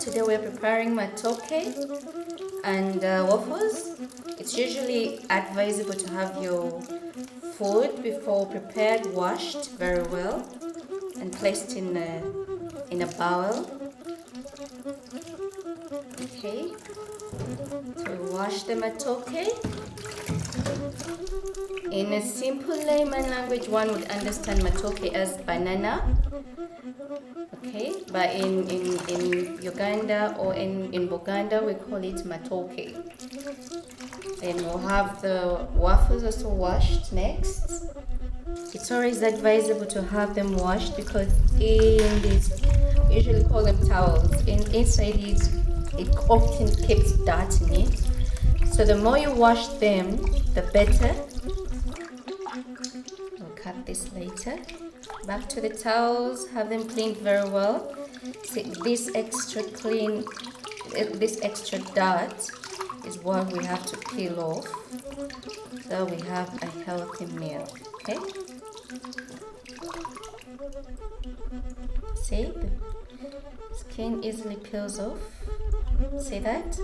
Today we're preparing matoke and waffles. It's usually advisable to have your food before prepared washed very well and placed in a bowl. Okay, so we wash the matoke. In a simple layman language, one would understand matoke as banana. Okay, but in Uganda or in Buganda, we call it matoke. Then we'll have the waffles also washed next. It's always advisable to have them washed because in this, we usually call them towels. Inside it often keeps dirt in it. So the more you wash them, the better. We'll cut this later. Back to the towels, have them cleaned very well. See, this extra dirt is what we have to peel off, so we have a healthy meal. Okay. See, the skin easily peels off. See that?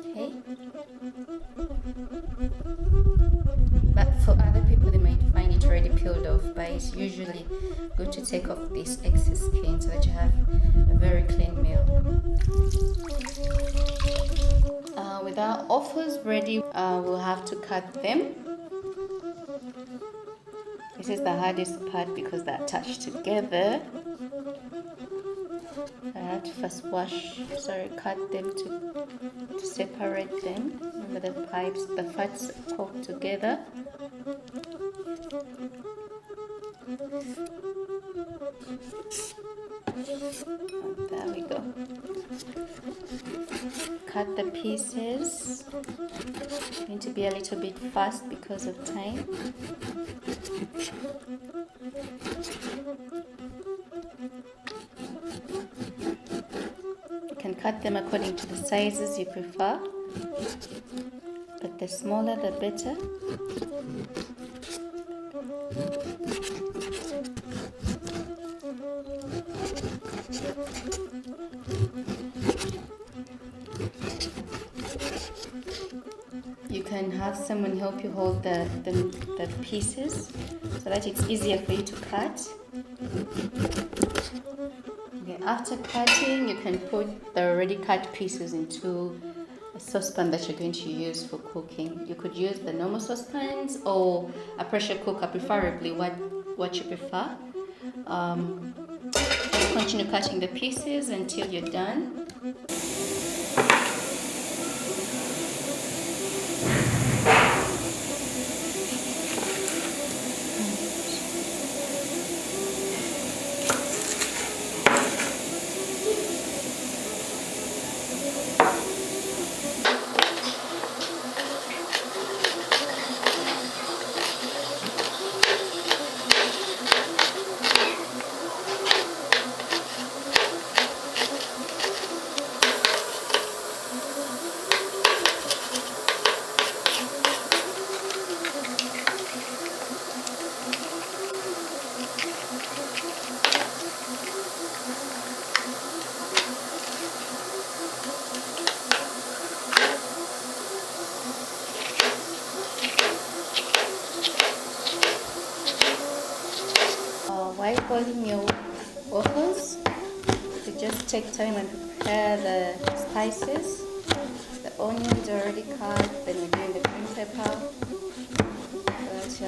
Okay. But for other people, they might find it already peeled off, but it's usually good to take off this excess skin so that you have a very clean meal. With our offals ready, we'll have to cut them. This is the hardest part because they're attached together. I have to first cut them to separate them. Remember the fats poke together. And there we go. Cut the pieces. Need to be a little bit fast because of time. You can cut them according to the sizes you prefer, but the smaller the better. You can have someone help you hold the pieces so that it's easier for you to cut. Okay, after cutting, you can put the already cut pieces into a saucepan that you're going to use for cooking. You could use the normal saucepans or a pressure cooker, preferably what you prefer. Continue cutting the pieces until you're done. While boiling your waffles, you just take time and prepare the spices. The onions are already cut, then we're doing the green pepper. But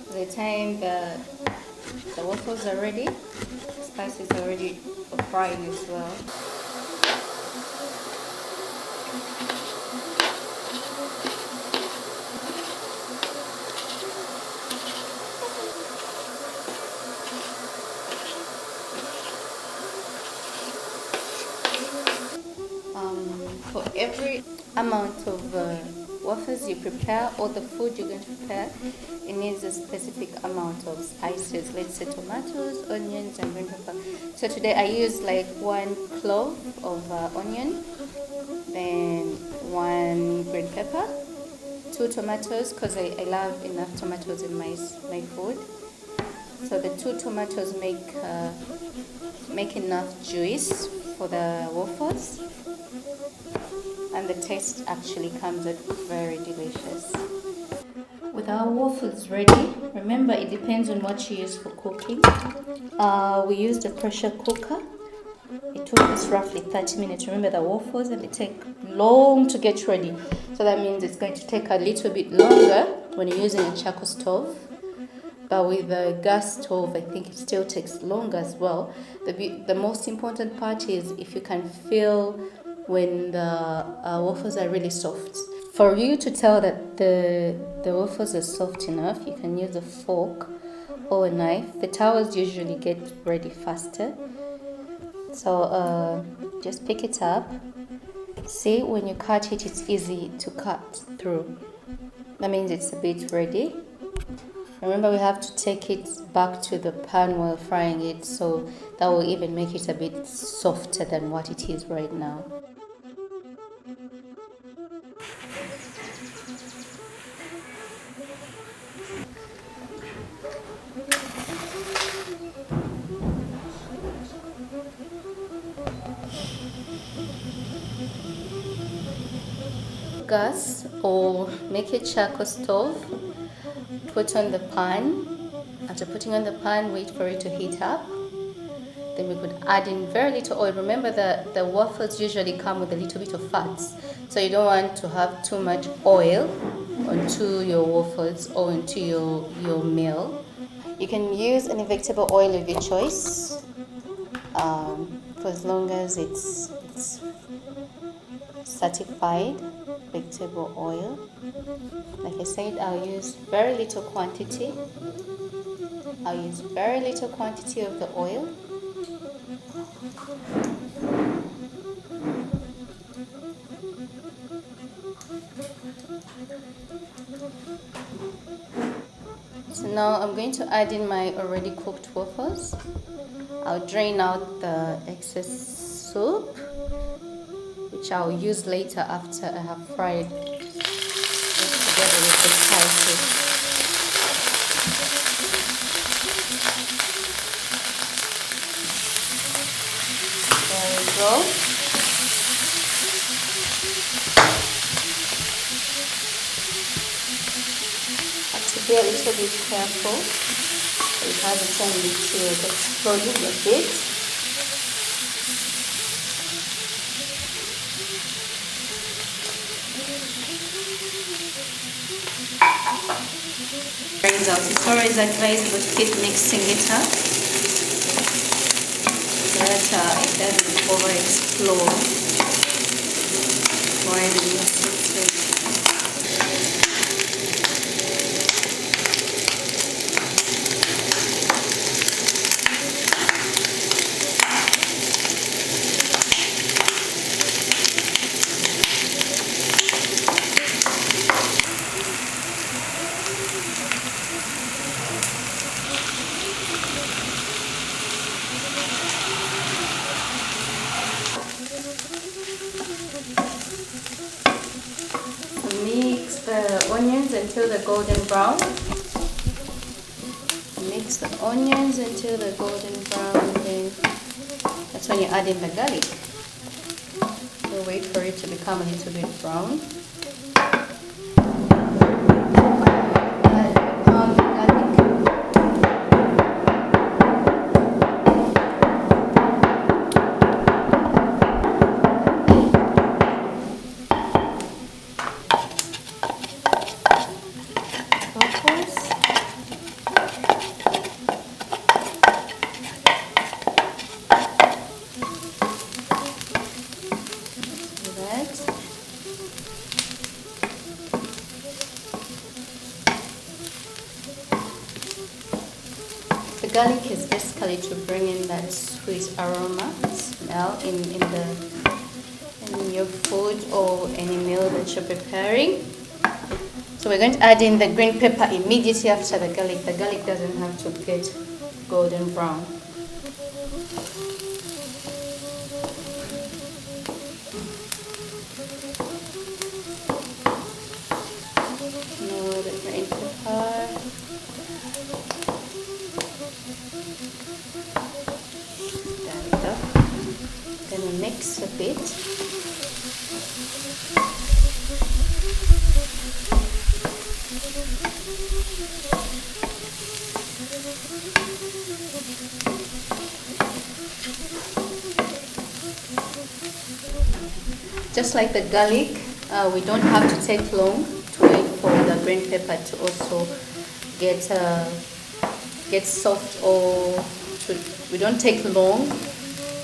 by the time the waffles are ready, the spices are ready for frying as well. For every amount of waffles you prepare or the food you're going to prepare, it needs a specific amount of spices. Let's say tomatoes, onions, and green pepper. So today I use like 1 clove of onion, then 1 green pepper, 2 tomatoes because I love enough tomatoes in my food, So the 2 tomatoes make enough juice for the waffles, and the taste actually comes out very delicious. With our waffles ready, remember it depends on what you use for cooking. We used a pressure cooker. It took us roughly 30 minutes. Remember the waffles, and they take long to get ready. So that means it's going to take a little bit longer when you're using a charcoal stove. But with the gas stove, I think it still takes longer as well. The most important part is if you can feel when the waffles are really soft. For you to tell that the waffles are soft enough, you can use a fork or a knife. The towels usually get ready faster. So just pick it up. See, when you cut it, it's easy to cut through. That means it's a bit ready. Remember, we have to take it back to the pan while frying it, so that will even make it a bit softer than what it is right now. Gas or make a charcoal stove, put on the pan. After putting on the pan, wait for it to heat up. Then we could add in very little oil. Remember that the waffles usually come with a little bit of fats, so you don't want to have too much oil onto your waffles or into your meal. You can use any vegetable oil of your choice, for as long as it's certified vegetable oil. Like I said, I'll use very little quantity. I'll use very little quantity of the oil. So now I'm going to add in my already cooked waffles. I'll drain out the excess soup, which I'll use later after I have fried it together with the spices. There we go. Have to be a little bit careful. It has a tendency of exploding a bit. Brings out. It's always advisable to keep mixing it up so that it doesn't overexplode while you mix it. Mix the onions until they're golden brown. Mix the onions until they're golden brown, and then that's when you add in the garlic. So wait for it to become a little bit brown. The garlic is basically to bring in that sweet aroma smell in your food or any meal that you're preparing. So we're going to add in the green pepper immediately after the garlic. The garlic doesn't have to get golden brown. Now the green pepper. mix a bit. Just like the garlic, we don't have to take long to wait for the green pepper to also get soft, or we don't take long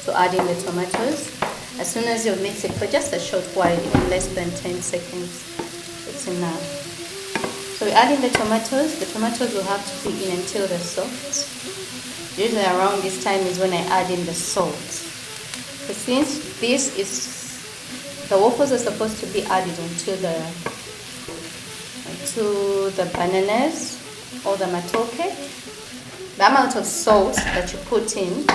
to add in the tomatoes. As soon as you mix it for just a short while, even less than 10 seconds, it's enough. So we add in the tomatoes. The tomatoes will have to be in until they're soft. Usually around this time is when I add in the salt. But since this is, the waffles are supposed to be added into the bananas or the matoke, the amount of salt that you put in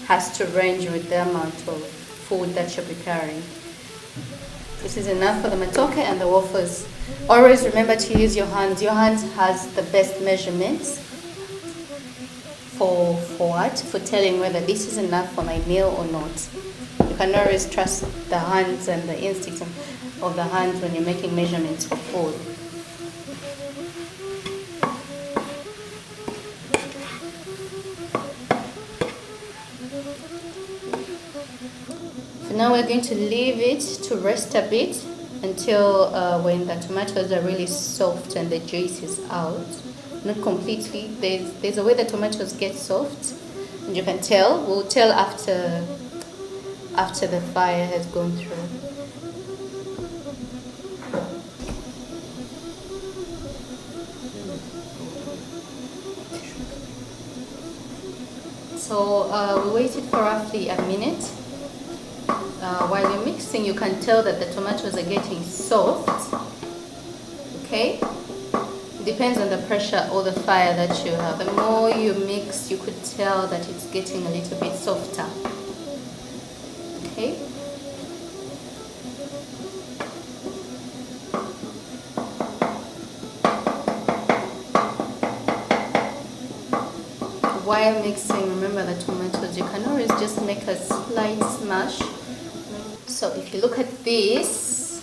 has to range with the amount of food that you're preparing. This is enough for the matoke and the waffles. Always remember to use your hands. Your hands has the best measurements for what? For telling whether this is enough for my meal or not. You can always trust the hands and the instinct of the hands when you're making measurements for food. So now we're going to leave it to rest a bit until when the tomatoes are really soft and the juice is out. Not completely. There's a way the tomatoes get soft, and you can tell. We'll tell after the fire has gone through. So we waited for roughly a minute. While you're mixing, you can tell that the tomatoes are getting soft. Okay? It depends on the pressure or the fire that you have. The more you mix, you could tell that it's getting a little bit softer. Okay? While mixing, remember the tomatoes, you can always just make a slight smash. So if you look at this,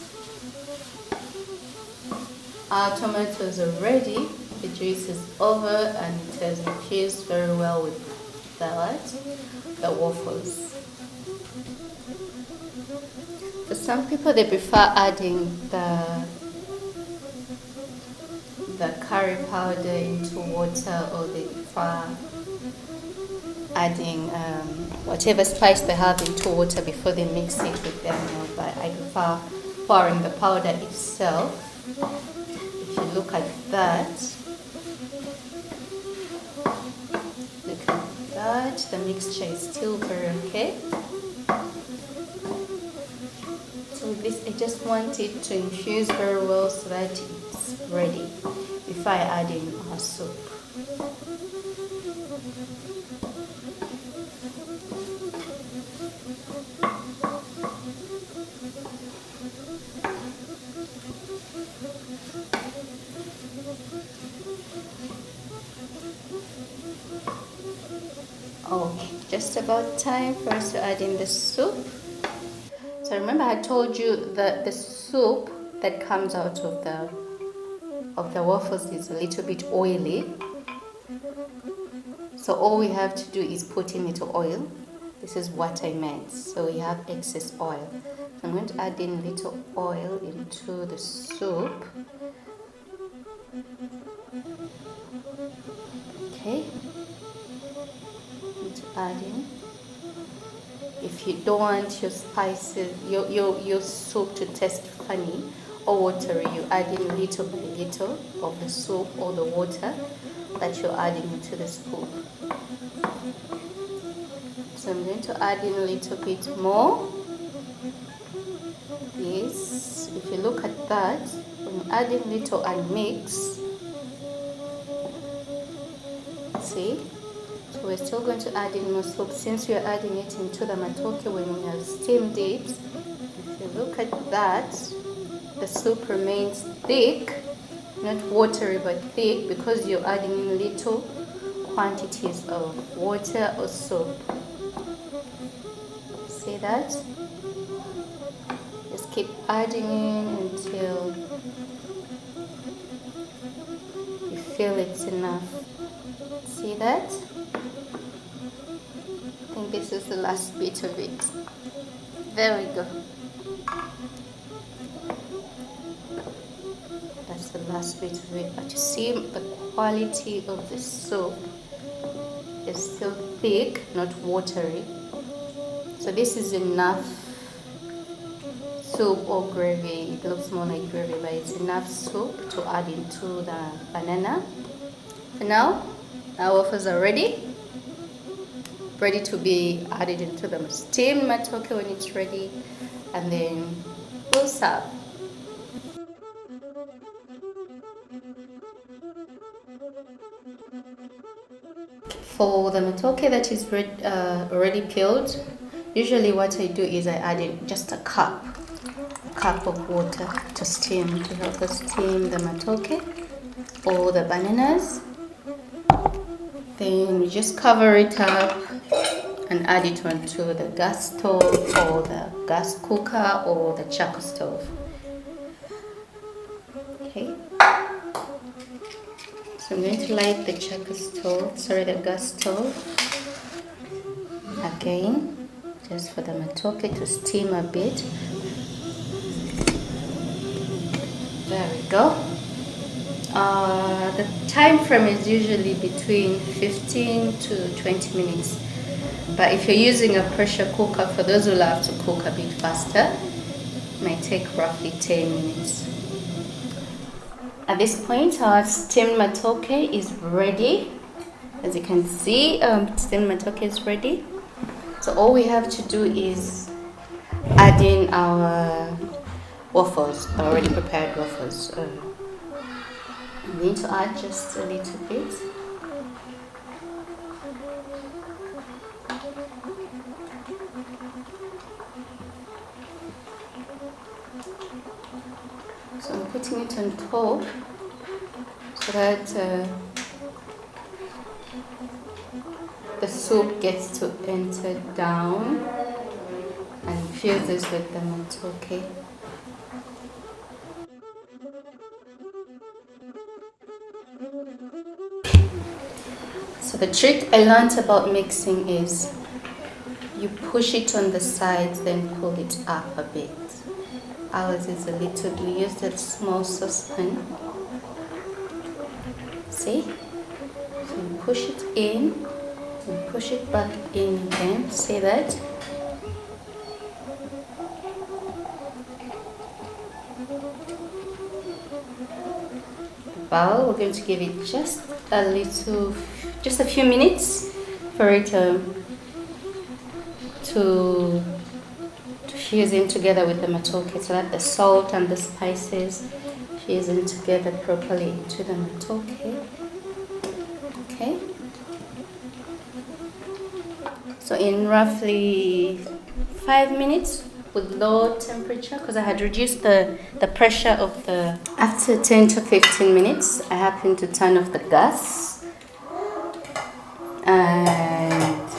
our tomatoes are ready. The juice is over and it has infused very well with the waffles. For some people, they prefer adding the curry powder into water, or they prefer adding whatever spice they have into water before they mix it with their milk. But I prefer pouring the powder itself. If you look at that, the mixture is still very okay. So with this, I just want it to infuse very well so that it's ready before I add in our soup. Okay, just about time for us to add in the soup. So remember I told you that the soup that comes out of the waffles is a little bit oily. So all we have to do is put in little oil. This is what I meant. So we have excess oil. So I'm going to add in little oil into the soup. Okay. To add in. If you don't want your spices, your soup to taste funny or watery, you add in little by little of the soup or the water that you're adding into the soup. So I'm going to add in a little bit more. Yes, if you look at that, when you add in little and mix, see? So we're still going to add in more soup since we are adding it into the matoke when we have steamed it. If you look at that, the soup remains thick, not watery but thick, because you're adding in little quantities of water or soup. See that? just keep adding in until you feel it's enough. See that? I think this is the last bit of it. There we go. That's the last bit of it. But you see the quality of the soup is still thick, not watery. So this is enough soup or gravy. It looks more like gravy, but it's enough soup to add into the banana. And now our waffles are ready to be added into the steamed matoke when it's ready, and then we'll serve. For the matoke that is already peeled, usually what I do is I add in just a cup of water to steam, to help us steam the matoke or the bananas. Then we just cover it up and add it onto the gas stove or the gas cooker or the charcoal stove. Okay. So I'm going to light the the gas stove again, just for the matoke to steam a bit. There we go. The time frame is usually between 15 to 20 minutes. But if you're using a pressure cooker, for those who love to cook a bit faster, it might take roughly 10 minutes. At this point, our steamed matoke is ready. As you can see, steamed matoke is ready. So all we have to do is add in our waffles, already prepared waffles. We need to add just a little bit. So I'm putting it on top so that the soup gets to enter down and fuses with the matoke. So the trick I learned about mixing is you push it on the sides, then pull it up a bit. Ours is a little, we use that small saucepan. See? So you push it in, and push it back in again. See that? Well, we're going to give it just a few minutes for it to fuse in together with the matoke, so that the salt and the spices fuse in together properly into the matoke. Okay. So in roughly 5 minutes with low temperature, because I had reduced the pressure of the... After 10 to 15 minutes, I happened to turn off the gas. And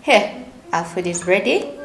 here, our food is ready.